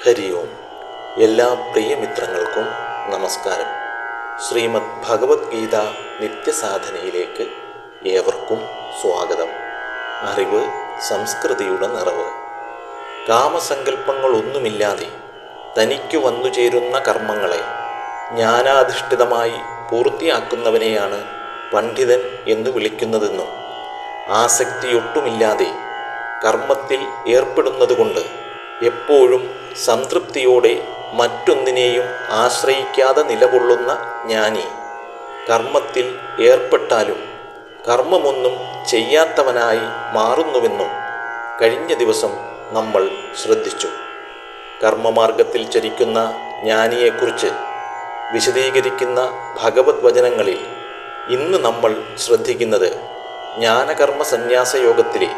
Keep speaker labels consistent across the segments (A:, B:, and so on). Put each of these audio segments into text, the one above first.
A: ഹരി ഓം. എല്ലാ പ്രിയമിത്രങ്ങൾക്കും നമസ്കാരം. ശ്രീമദ് ഭഗവത്ഗീത നിത്യസാധനയിലേക്ക് ഏവർക്കും സ്വാഗതം. അറിവ് സംസ്കൃതിയുടെ നിറവ്. കാമസങ്കല്പങ്ങളൊന്നുമില്ലാതെ തനിക്ക് വന്നുചേരുന്ന കർമ്മങ്ങളെ ജ്ഞാനാധിഷ്ഠിതമായി പൂർത്തിയാക്കുന്നവനെയാണ് പണ്ഡിതൻ എന്ന് വിളിക്കുന്നതെന്നും ആസക്തിയൊട്ടുമില്ലാതെ കർമ്മത്തിൽ ഏർപ്പെടുന്നതുകൊണ്ട് എപ്പോഴും സംതൃപ്തിയോടെ മറ്റൊന്നിനെയും ആശ്രയിക്കാതെ നിലകൊള്ളുന്ന ജ്ഞാനി കർമ്മത്തിൽ ഏർപ്പെട്ടാലും കർമ്മമൊന്നും ചെയ്യാത്തവനായി മാറുന്നുവെന്നും കഴിഞ്ഞ ദിവസം നമ്മൾ ശ്രദ്ധിച്ചു. കർമ്മമാർഗത്തിൽ ചരിക്കുന്ന ജ്ഞാനിയെക്കുറിച്ച് വിശദീകരിക്കുന്ന ഭഗവത് വചനങ്ങളിൽ ഇന്ന് നമ്മൾ ശ്രദ്ധിക്കുന്നത് ജ്ഞാനകർമ്മ സന്യാസ യോഗത്തിലെ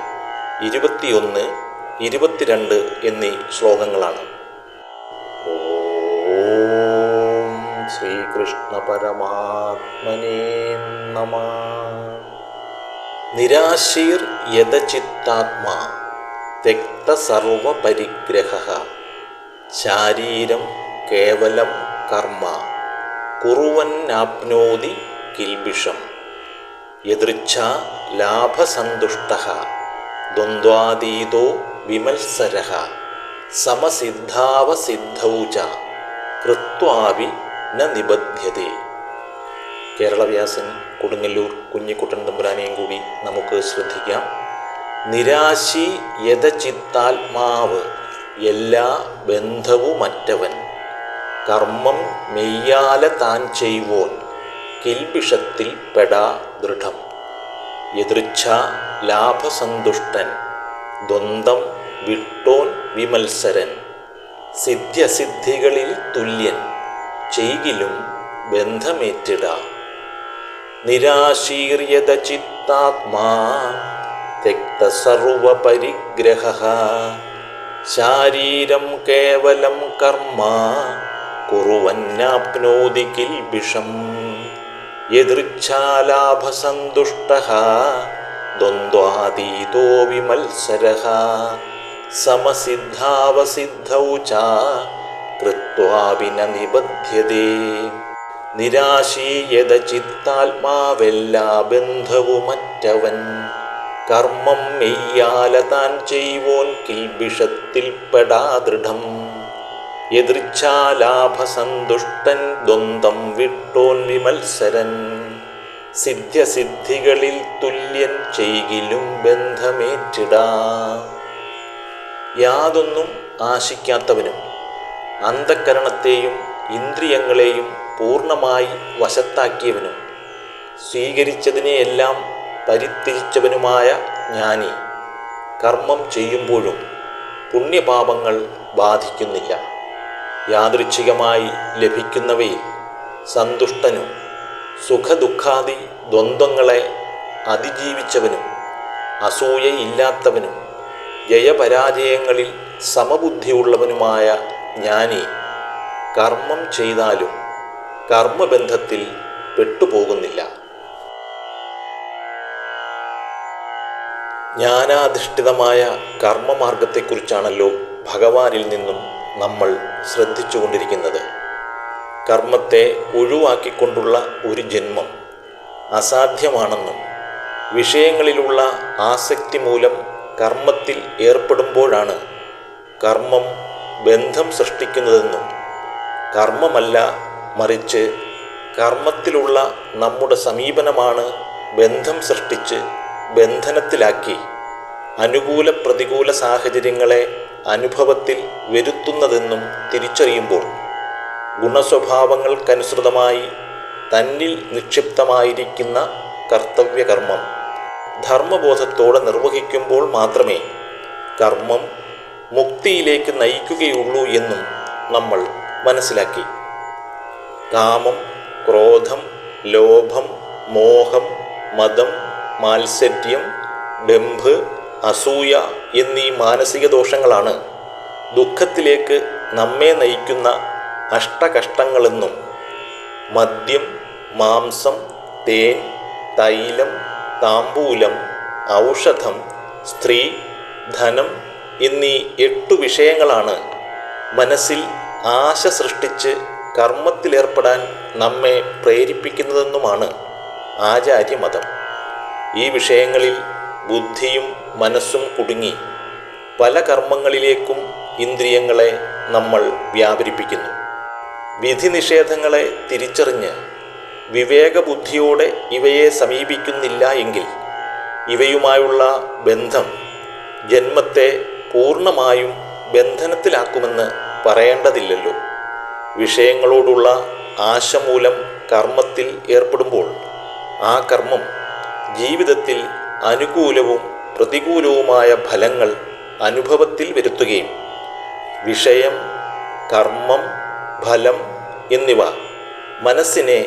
A: 21, 22 എന്നീ ശ്ലോകങ്ങളാണ്. ഓം ശ്രീകൃഷ്ണ പരമാത്മനേ നമഃ. നിരാശീർ യദചിത്താത്മാ ത്യക്ത സർവപരിഗ്രഹഃ ശാരീരം കേവലം കർമ്മ കുറുവന്നാപ്നോതി കിൽബിഷം യദൃച്ഛാ ലാഭസന്തുഷ്ടഃ ദ്വന്ദ്വാതീതോ വിമത്സരഃ സമസിദ്ധാവസിദ്ധൗ ച കൃത്വാപി ന നിബധ്യതേ. കേരളവ്യാസൻ കൊടുങ്ങല്ലൂർ കുഞ്ഞിക്കുട്ടൻ തമ്പുരാനെയും കൂടി നമുക്ക് ശ്രദ്ധിക്കാം. നിരാശി യദചിത്താത്മാവ് എല്ലാ ബന്ധവുമറ്റവൻ കർമ്മം മെയ്യാല താൻ ചെയ്വോൻ കിൽബിഷത്തിൽ പെടാ ദൃഢം യദൃച്ഛ ലാഭസന്തുഷ്ടൻ ദ്വന്ദ്ം വിട്ടോൻ വിമത്സരൻ സിദ്ധ്യസിദ്ധികളിൽ തുല്യൻ ചെയ്കിലും ബന്ധമേറ്റിട. നിരാശീര്യതചിത്താത്മാ ത്യക്ത സർവപരിഗ്രഹഃ ശാരീരം കേവലം കർമ്മ കുറുവന്നാപ്നോതി കിൽബിഷം യദൃച്ഛാലാഭസന്തുഷ്ടഃ ദ്വന്ദ്വാതീതോ വിമത്സരഃ സമസിദ്ധാവസിദ്ധൗ ച കൃത്വാപി ന നിബധ്യതേ. നിരാശീയതചിത്താത്മാവെല്ലാ ബന്ധവുമറ്റവൻ കർമ്മം മെയ്യാല താൻ ചെയ്വോൻ കിൽബിഷത്തിൽ പെടാ ദൃഢം യദൃച്ഛാലാഭസന്തുഷ്ടൻ ദ്വന്ദ്ം വിട്ടോൻ വിമത്സരൻ സിദ്ധ്യസിദ്ധികളിൽ തുല്യൻ ചെയ്കിലും ബന്ധമേറ്റിടാ. യാതൊന്നും ആശിക്കാത്തവനും അന്ധക്കരണത്തെയും ഇന്ദ്രിയങ്ങളെയും പൂർണ്ണമായി വശത്താക്കിയവനും സ്വീകരിച്ചതിനെയെല്ലാം പരിത്യജിച്ചവനുമായ ജ്ഞാനി കർമ്മം ചെയ്യുമ്പോഴും പുണ്യപാപങ്ങൾ ബാധിക്കുന്നില്ല. യാദൃച്ഛികമായി ലഭിക്കുന്നവയിൽ സന്തുഷ്ടനും സുഖദുഃഖാദി ദ്വന്ദ്ങ്ങളെ അതിജീവിച്ചവനും അസൂയയില്ലാത്തവനും ജയപരാജയങ്ങളിൽ സമബുദ്ധിയുള്ളവനുമായ ജ്ഞാനി കർമ്മം ചെയ്താലും കർമ്മബന്ധത്തിൽ പെട്ടുപോകുന്നില്ല. ജ്ഞാനാധിഷ്ഠിതമായ കർമ്മമാർഗത്തെക്കുറിച്ചാണല്ലോ ഭഗവാനിൽ നിന്നും നമ്മൾ ശ്രദ്ധിച്ചുകൊണ്ടിരിക്കുന്നത്. കർമ്മത്തെ ഒഴിവാക്കിക്കൊണ്ടുള്ള ഒരു ജന്മം അസാധ്യമാണെന്നും വിഷയങ്ങളിലുള്ള ആസക്തി മൂലം കർമ്മത്തിൽ ഏർപ്പെടുമ്പോഴാണ് കർമ്മം ബന്ധം സൃഷ്ടിക്കുന്നതെന്നും കർമ്മമല്ല മറിച്ച് കർമ്മത്തിലുള്ള നമ്മുടെ സമീപനമാണ് ബന്ധം സൃഷ്ടിച്ച് ബന്ധനത്തിലാക്കി അനുകൂല പ്രതികൂല സാഹചര്യങ്ങളെ അനുഭവത്തിൽ വരുത്തുന്നതെന്നും തിരിച്ചറിയുമ്പോൾ ഗുണസ്വഭാവങ്ങൾക്കനുസൃതമായി തന്നിൽ നിക്ഷിപ്തമായിരിക്കുന്ന കർത്തവ്യകർമ്മം ധർമ്മബോധത്തോടെ നിർവഹിക്കുമ്പോൾ മാത്രമേ കർമ്മം മുക്തിയിലേക്ക് നയിക്കുകയുള്ളൂ എന്നും നമ്മൾ മനസ്സിലാക്കി. കാമം, ക്രോധം, ലോഭം, മോഹം, മദം, മാത്സര്യം, ഡംഭ്, അസൂയ എന്നീ മാനസിക ദോഷങ്ങളാണ് ദുഃഖത്തിലേക്ക് നമ്മെ നയിക്കുന്ന അഷ്ടകഷ്ടങ്ങളെന്നും മദ്യം, മാംസം, തേൻ, തൈലം, താമ്പൂലം, ഔഷധം, സ്ത്രീ, ധനം എന്നീ 8 വിഷയങ്ങളാണ് മനസ്സിൽ ആശ സൃഷ്ടിച്ച് കർമ്മത്തിലേർപ്പെടാൻ നമ്മെ പ്രേരിപ്പിക്കുന്നതെന്നുമാണ് ആചാര്യമതം. ഈ വിഷയങ്ങളിൽ ബുദ്ധിയും മനസ്സും കുടുങ്ങി പല കർമ്മങ്ങളിലേക്കും ഇന്ദ്രിയങ്ങളെ നമ്മൾ വ്യാപരിപ്പിക്കുന്നു. വിധി നിഷേധങ്ങളെ തിരിച്ചറിഞ്ഞ് വിവേകബുദ്ധിയോടെ ഇവയെ സമീപിക്കുന്നില്ല എങ്കിൽ ഇവയുമായുള്ള ബന്ധം ജന്മത്തെ പൂർണ്ണമായും ബന്ധനത്തിലാക്കുമെന്ന് പറയേണ്ടതില്ലല്ലോ. വിഷയങ്ങളോടുള്ള ആശ മൂലം കർമ്മത്തിൽ ഏർപ്പെടുമ്പോൾ ആ കർമ്മം ജീവിതത്തിൽ അനുകൂലവും പ്രതികൂലവുമായ ഫലങ്ങൾ അനുഭവത്തിൽ വരുത്തുകയും വിഷയം, കർമ്മം, ഫലം എന്നിവ മനസ്സിനെ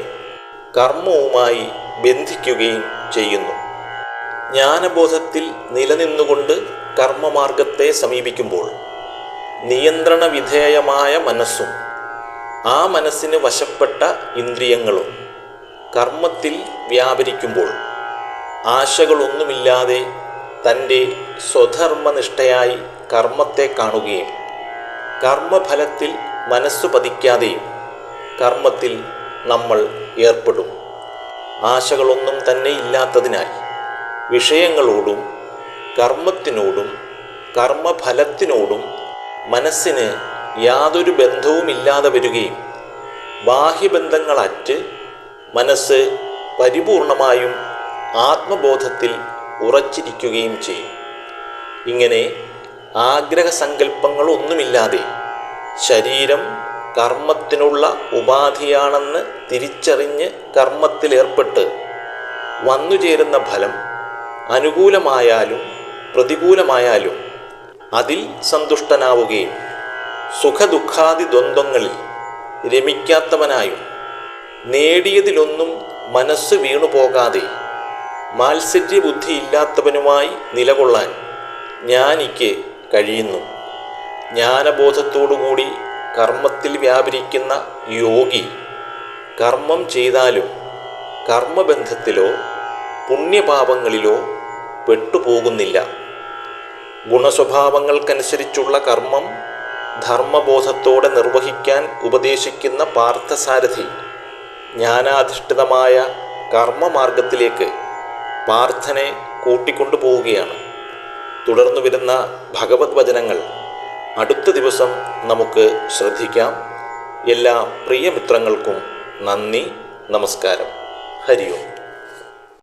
A: കർമ്മവുമായി ബന്ധിക്കുകയും ചെയ്യുന്നു. ജ്ഞാനബോധത്തിൽ നിലനിന്നുകൊണ്ട് കർമ്മമാർഗത്തെ സമീപിക്കുമ്പോൾ നിയന്ത്രണ വിധേയമായ മനസ്സും ആ മനസ്സിന് വശപ്പെട്ട ഇന്ദ്രിയങ്ങളും കർമ്മത്തിൽ വ്യാപരിക്കുമ്പോൾ ആശകളൊന്നുമില്ലാതെ തൻ്റെ സ്വധർമ്മനിഷ്ഠയായി കർമ്മത്തെ കാണുകയും കർമ്മഫലത്തിൽ മനസ്സു പതിക്കാതെയും കർമ്മത്തിൽ നമ്മൾ ഏർപ്പെടും. ആശകളൊന്നും തന്നെ ഇല്ലാത്തതിനാൽ വിഷയങ്ങളോടും കർമ്മത്തിനോടും കർമ്മഫലത്തിനോടും മനസ്സിന് യാതൊരു ബന്ധവുമില്ലാതെ വരികയും ബാഹ്യബന്ധങ്ങളറ്റ് മനസ്സ് പരിപൂർണമായും ആത്മബോധത്തിൽ ഉറച്ചിരിക്കുകയും ചെയ്യും. ഇങ്ങനെ ആഗ്രഹസങ്കല്പങ്ങളൊന്നുമില്ലാതെ ശരീരം കർമ്മത്തിനുള്ള ഉപാധിയാണെന്ന് തിരിച്ചറിഞ്ഞ് കർമ്മത്തിലേർപ്പെട്ട് വന്നുചേരുന്ന ഫലം അനുകൂലമായാലും പ്രതികൂലമായാലും അതിൽ സന്തുഷ്ടനാവുകയും സുഖദുഃഖാദി ദ്വന്ദ്വങ്ങളിൽ രമിക്കാത്തവനായും നേടിയതിലൊന്നും മനസ്സ് വീണുപോകാതെ മാത്സര്യബുദ്ധിയില്ലാത്തവനുമായി നിലകൊള്ളാൻ ജ്ഞാനിക്ക് കഴിയുന്നു. ജ്ഞാനബോധത്തോടുകൂടി കർമ്മത്തിൽ വ്യാപരിക്കുന്ന യോഗി കർമ്മം ചെയ്താലും കർമ്മബന്ധത്തിലോ പുണ്യപാപങ്ങളിലോ പെട്ടുപോകുന്നില്ല. ഗുണസ്വഭാവങ്ങൾക്കനുസരിച്ചുള്ള കർമ്മം ധർമ്മബോധത്തോടെ നിർവഹിക്കാൻ ഉപദേശിക്കുന്ന പാർത്ഥസാരഥി ജ്ഞാനാധിഷ്ഠിതമായ കർമ്മമാർഗത്തിലേക്ക് പാർത്ഥനെ കൂട്ടിക്കൊണ്ടുപോവുകയാണ്. തുടർന്നു വരുന്ന ഭഗവത് വചനങ്ങൾ അടുത്ത ദിവസം നമുക്ക് ശ്രദ്ധിക്കാം. എല്ലാ പ്രിയ മിത്രങ്ങൾക്കും നന്ദി, നമസ്കാരം. ഹരി ഓം.